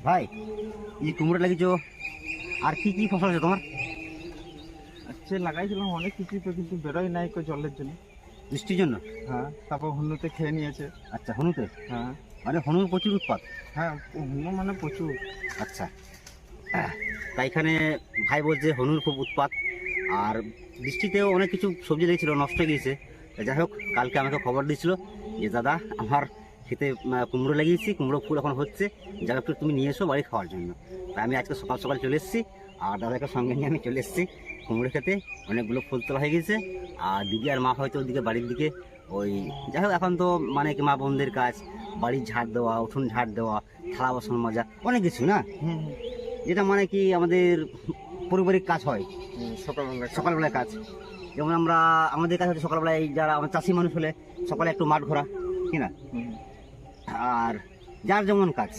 ভাই এই কুমড়ো লাগিয়েছো, আর কি কি ফসল আছে তোমার? আচ্ছা, লাগাইছিলাম অনেক কিছু তো, কিন্তু বেরোয় নাই কই জলের জন্য। বৃষ্টির জন্য? হ্যাঁ, তারপর হুন্নুতে খেয়ে নিয়েছে। আচ্ছা, হনুতে? হ্যাঁ মানে হনুর প্রচুর উৎপাত। হ্যাঁ, হুন্নু মানে প্রচুর। আচ্ছা, তাই এখানে ভাই বলছে হনুর খুব উৎপাত, আর বৃষ্টিতেও অনেক কিছু সবজি লেগেছিল, নষ্ট হয়ে গিয়েছে। যাই হোক, কালকে আমাকে খবর দিয়েছিল যে দাদা আমার খেতে কুমড়ো লাগিয়েছি, কুমড়ো ফুল এখন হচ্ছে, যা একটু তুমি নিয়ে এসো বাড়ি খাওয়ার জন্য। তাই আমি আজকে সকাল সকাল চলে এসেছি, আর দাদাকে সঙ্গে নিয়ে আমি চলে এসেছি কুমড়ো খেতে। অনেকগুলো ফুল তোলা হয়ে গেছে, আর দিদি আর মা হয়তো ওদিকে বাড়ির দিকে ওই, যাই হোক এখন তো মানে কি মা বোনদের কাজ, বাড়ির ঝাড় দেওয়া, উঠোন ঝাড় দেওয়া, থালা বাসন মাজা, অনেক কিছু না, হুম যেটা মানে কি আমাদের পারিবারিক কাজ হয় সকালবেলা সকালবেলায় কাজ। যেমন আমাদের কাছে হচ্ছে সকালবেলায় যারা আমার চাষি মানুষ হলে সকালে একটু মাঠ ঘোরা, কি না? হুম। আর যার যেমন কাজ,